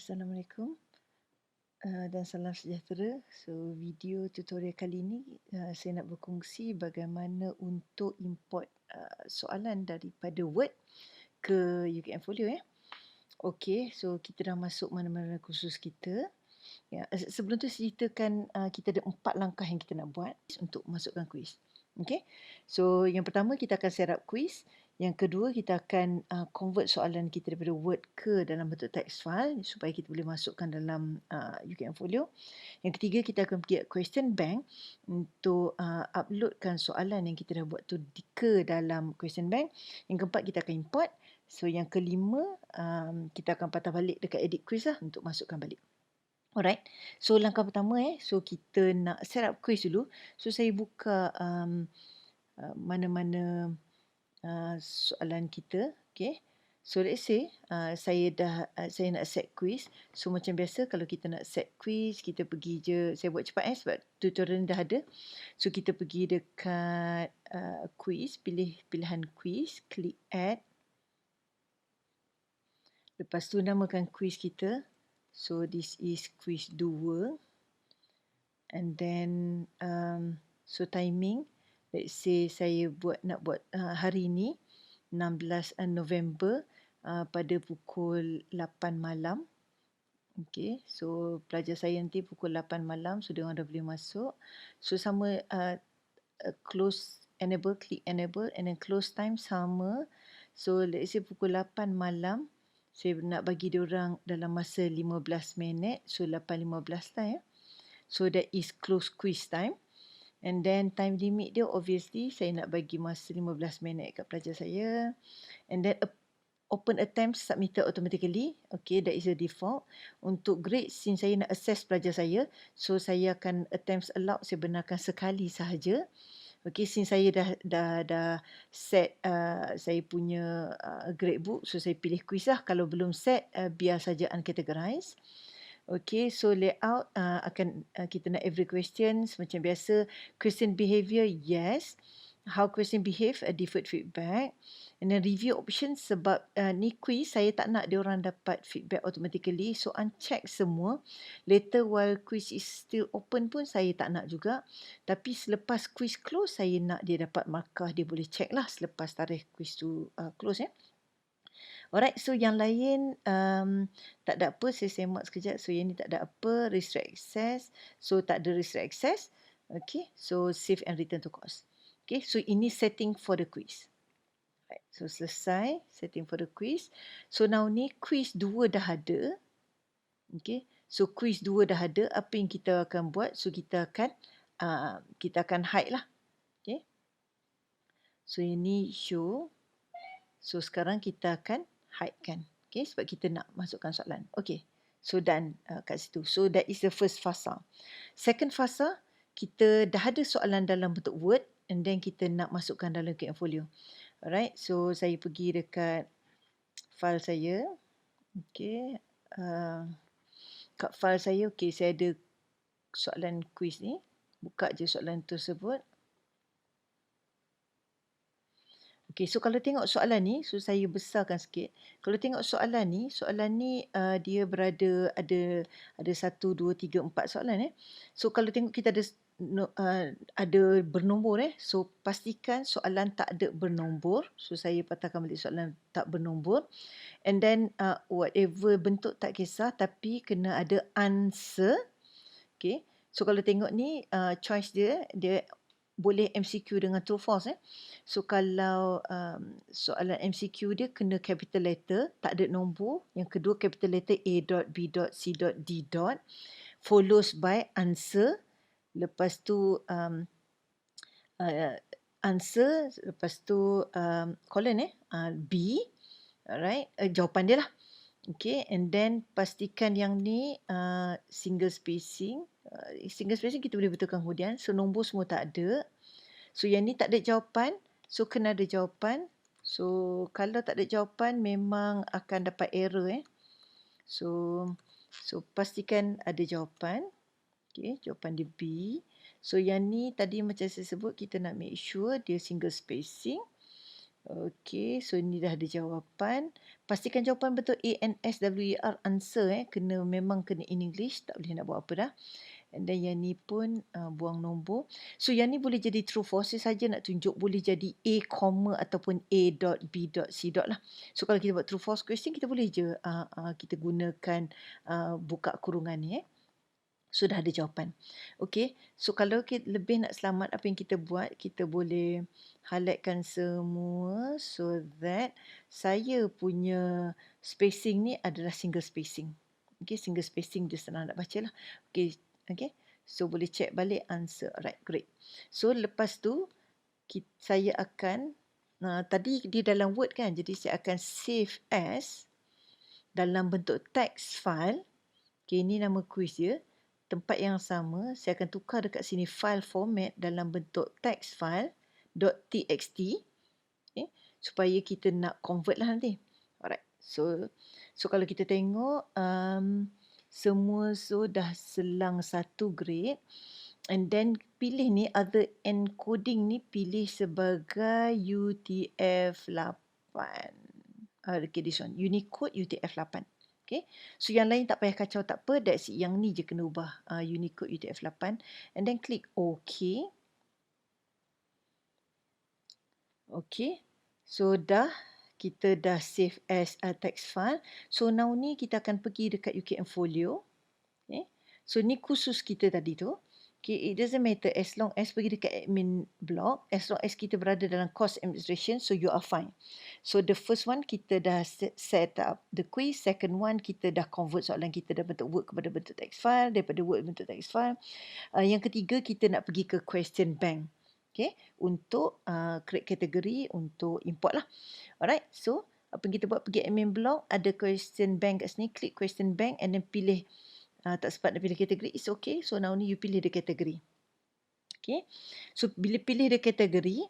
Assalamualaikum dan salam sejahtera. So, video tutorial kali ini saya nak berkongsi bagaimana untuk import soalan daripada Word ke UKM Folio ya. Okey, so kita dah masuk mana-mana kursus kita. Ya, sebelum tu ceritakan kita ada 4 langkah yang kita nak buat untuk masukkan kuis. Okey. So, yang pertama kita akan set up kuis. Yang kedua kita akan convert soalan kita daripada Word ke dalam bentuk text file supaya kita boleh masukkan dalam UKM Folio. Yang ketiga kita akan pergi question bank untuk uploadkan soalan yang kita dah buat tu ke dalam question bank. Yang keempat kita akan import. So yang kelima kita akan patah balik dekat edit quiz lah untuk masukkan balik. Alright. So langkah pertama so kita nak set up quiz dulu. So saya buka mana-mana soalan kita. Okay. So let's say saya nak set quiz. So macam biasa kalau kita nak set quiz, kita pergi je, saya buat cepat sebab tutorial ni dah ada. So kita pergi dekat quiz, pilih pilihan quiz, klik add. Lepas tu namakan quiz kita. So this is quiz 2. And then so timing, let's say saya nak buat hari ni 16 November pada pukul 8 malam. Okay, so pelajar saya nanti pukul 8 malam, so diorang dah boleh masuk. So sama close enable, klik enable, and then close time sama. So let's say pukul 8 malam, saya nak bagi diorang dalam masa 15 minit, so 8.15 lah ya. So that is close quiz time. And then time limit dia obviously saya nak bagi masa 15 minit kat pelajar saya. And then open attempt submitted automatically. Okay, that is the default. Untuk grade, since saya nak assess pelajar saya, so saya akan attempts allowed saya benarkan sekali sahaja. Okay, since saya dah set saya punya grade book, so saya pilih quiz lah. Kalau belum set, biar saja uncategorized. Okay, so layout akan kita nak every questions macam biasa. Question behavior, yes. How question behave, deferred feedback. And then review option sebab ni quiz, saya tak nak diorang dapat feedback automatically. So uncheck semua. Later while quiz is still open pun saya tak nak juga. Tapi selepas quiz close, saya nak dia dapat markah. Dia boleh check lah selepas tarikh quiz tu close ya. Alright, so yang lain tak ada apa, saya semak sekejap. So yang ni tak ada apa, restrict access. So tak ada restrict access. Okay, so save and return to course. Okay, so ini setting for the quiz. Right, so selesai setting for the quiz. So now ni quiz 2 dah ada. Okay, so quiz 2 dah ada. Apa yang kita akan buat? So kita akan hide lah. Okay, so ini show. So sekarang kita akan hide kan. Okay, sebab kita nak masukkan soalan. Okay, so done kat situ. So that is the first fasa. Second fasa, kita dah ada soalan dalam bentuk Word and then kita nak masukkan dalam UKM Folio. Alright, so saya pergi dekat file saya. Okay, kat file saya, okay, saya ada soalan quiz ni. Buka je soalan tersebut. Okay, so kalau tengok soalan ni, so saya besarkan sikit. Kalau tengok soalan ni dia berada ada 1, 2, 3, 4 soalan So kalau tengok kita ada bernombor So pastikan soalan tak ada bernombor. So saya patahkan balik soalan tak bernombor. And then whatever bentuk tak kisah tapi kena ada answer. Okay. So kalau tengok ni choice dia boleh MCQ dengan true false So kalau soalan MCQ dia kena capital letter, tak ada nombor. Yang kedua capital letter A dot B dot C dot D dot follows by answer. Lepas tu answer, lepas tu colon B, alright, jawapan dia lah. Okay, and then pastikan yang ni single spacing. Single spacing kita boleh betulkan kemudian. So nombor semua tak ada. So yang ni tak ada jawapan. So kena ada jawapan. So kalau tak ada jawapan memang akan dapat error So pastikan ada jawapan. Okay, jawapan dia B. So yang ni tadi macam saya sebut, kita nak make sure dia single spacing. Okey, so ni dah ada jawapan. Pastikan jawapan betul ANSWER, answer memang kena in English, tak boleh nak buat apa dah. And then yang ni pun buang nombor. So yang ni boleh jadi true false saja nak tunjuk, boleh jadi A, ataupun A dot B dot C dot lah. So kalau kita buat true false question, kita boleh je kita gunakan buka kurungan ni. So dah ada jawapan. Okey, so kalau kita lebih nak selamat, apa yang kita buat, kita boleh highlightkan semua so that saya punya spacing ni adalah single spacing. Okey, single spacing dia senang nak baca lah. Okey, okay. So boleh check balik answer. Alright, great. So lepas tu saya akan tadi di dalam Word kan, jadi saya akan save as dalam bentuk text file. Okey, ini nama quiz dia. Tempat yang sama, saya akan tukar dekat sini file format dalam bentuk text file .txt, okay, supaya kita nak convert lah nanti. Alright, so kalau kita tengok semua sudah selang satu grade, and then pilih ni other encoding ni, pilih sebagai UTF-8. Okay, this one Unicode UTF-8. Okay, so yang lain tak payah kacau, tak apa, that's it. Yang ni je kena ubah Unicode UTF-8, and then klik OK. Okay, so kita dah save as a text file. So now ni kita akan pergi dekat UKM Folio. Okay, so ni khusus kita tadi tu. Okay, it doesn't matter as long as pergi dekat admin block, as long as kita berada dalam course administration, so you are fine. So the first one kita dah set up the quiz, second one kita dah convert soalan kita dari bentuk Word kepada bentuk text file, daripada Word bentuk text file. Yang ketiga kita nak pergi ke question bank. Okay, untuk create kategori untuk import lah. Alright, so apa yang kita buat, pergi admin block, ada question bank kat sini, klik question bank and then pilih tak sempat nak pilih kategori, it's okay. So now ni you pilih the kategori. Okay, so bila pilih the kategori,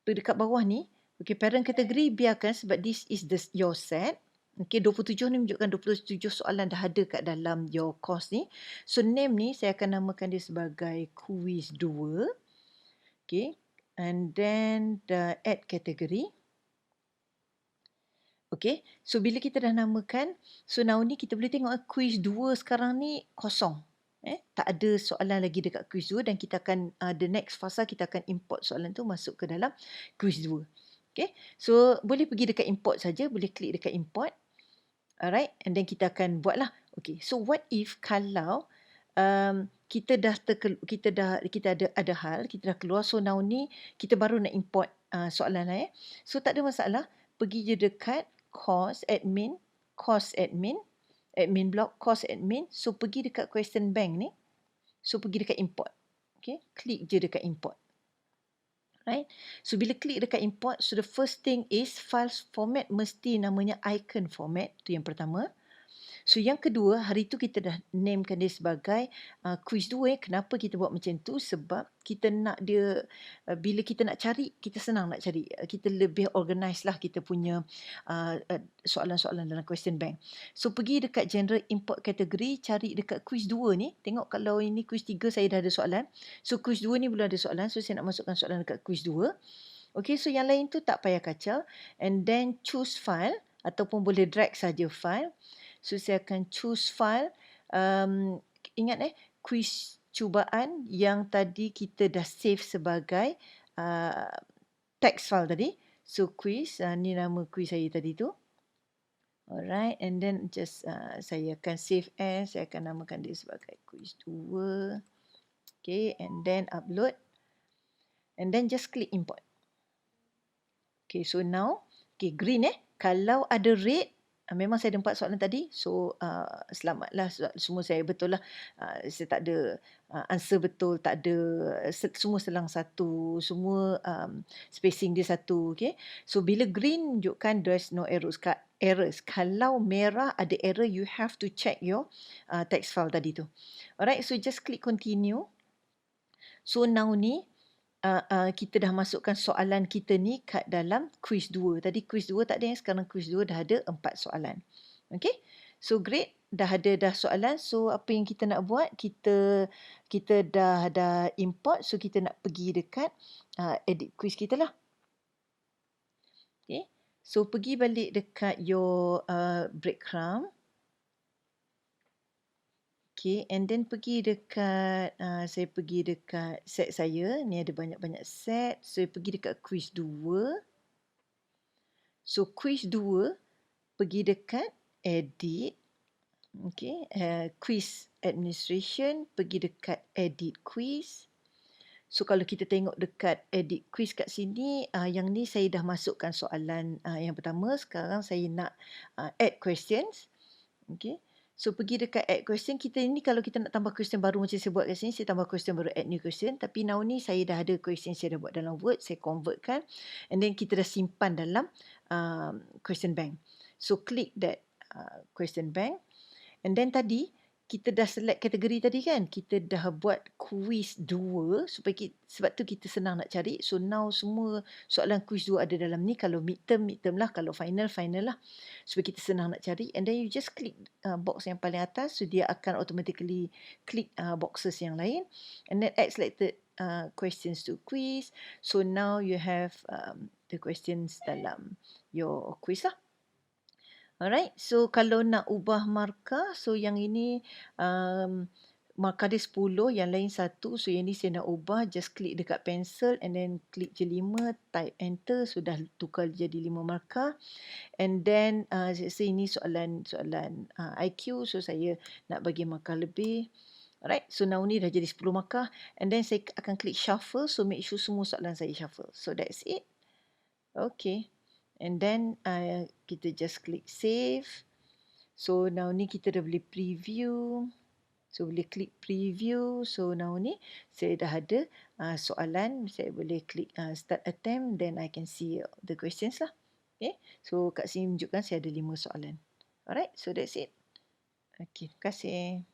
dekat bawah ni, okay, parent kategori biarkan sebab this is your set. Okay, 27 ni menunjukkan 27 soalan dah ada kat dalam your course ni. So name ni saya akan namakan dia sebagai quiz 2. Okay, and then the add kategori. Okay, so bila kita dah namakan, so now ni kita boleh tengok quiz 2 sekarang ni kosong. Tak ada soalan lagi dekat quiz 2 dan kita akan, the next fasa kita akan import soalan tu masuk ke dalam quiz 2. Okay, so boleh pergi dekat import saja, boleh klik dekat import. Alright, and then kita akan buat lah. Okay, so what if kalau kita ada hal, kita dah keluar, so now ni kita baru nak import soalan lah. So tak ada masalah, pergi je dekat course admin, admin block, course admin. So pergi dekat question bank ni, so pergi dekat import. Okay, klik je dekat import. Right, so bila klik dekat import, so the first thing is file format mesti namanya icon format, tu yang pertama. So yang kedua, hari tu kita dah namekan dia sebagai quiz 2. Kenapa kita buat macam tu? Sebab kita nak dia, bila kita nak cari, kita senang nak cari. Kita lebih organize lah kita punya soalan-soalan dalam question bank. So pergi dekat general import kategori, cari dekat quiz 2 ni. Tengok kalau ini quiz 3 saya dah ada soalan. So quiz 2 ni belum ada soalan, so saya nak masukkan soalan dekat quiz 2. Okay, so yang lain tu tak payah kacau. And then choose file ataupun boleh drag saja file. So saya akan choose file. Ingat quiz cubaan yang tadi kita dah save sebagai text file tadi. So quiz, ni nama quiz saya tadi tu. Alright, and then just saya akan save as, saya akan namakan dia sebagai quiz 2. Okay, and then upload. And then just click import. Okay, so now, okay, green kalau ada red, memang saya ada 4 soalan tadi, so selamatlah, semua saya betul lah. Saya tak ada answer betul, tak ada, semua selang satu, semua spacing dia satu. Okay, so bila green menunjukkan there's no errors. Kalau merah ada error, you have to check your text file tadi tu. Alright, so just click continue. So now ni kita dah masukkan soalan kita ni kat dalam quiz 2. Tadi quiz 2 tak ada, sekarang quiz 2 dah ada 4 soalan. Okay, so great, dah ada soalan. So apa yang kita nak buat, kita dah import, so kita nak pergi dekat edit quiz kita lah. So pergi balik dekat your breadcrumb. Okay, and then pergi dekat, saya pergi dekat set saya. Ni ada banyak-banyak set. So, saya pergi dekat quiz 2. So, quiz 2, pergi dekat edit. Okay, quiz administration, pergi dekat edit quiz. So, kalau kita tengok dekat edit quiz kat sini, yang ni saya dah masukkan soalan yang pertama. Sekarang saya nak add questions. Okay. So, pergi dekat add question. Kita ni kalau kita nak tambah question baru macam saya buat kat sini, saya tambah question baru, add new question. Tapi now ni saya dah ada question saya dah buat dalam Word, saya convertkan. And then kita dah simpan dalam question bank. So, click that question bank. And then tadi, kita dah select kategori tadi kan. Kita dah buat quiz 2 supaya sebab tu kita senang nak cari. So, now semua soalan quiz 2 ada dalam ni. Kalau midterm lah. Kalau final lah. Supaya kita senang nak cari. And then you just click box yang paling atas. So, dia akan automatically click boxes yang lain. And then add selected questions to quiz. So, now you have the questions dalam your quiz lah. Alright, so kalau nak ubah markah, so yang ini markah dia 10, yang lain 1. So yang ni saya nak ubah, just klik dekat pencil and then klik je 5, type enter, sudah tukar jadi 5 markah. And then so ini soalan IQ, so saya nak bagi markah lebih. Alright, so now ni dah jadi 10 markah. And then saya akan klik shuffle, so make sure semua soalan saya shuffle. So that's it. Okay. And then kita just klik save. So now ni kita dah boleh preview. So boleh klik preview. So now ni saya dah ada soalan. Saya boleh klik start attempt. Then I can see the questions lah. Okay. So kat sini menunjukkan saya ada 5 soalan. Alright. So that's it. Okay. Terima kasih.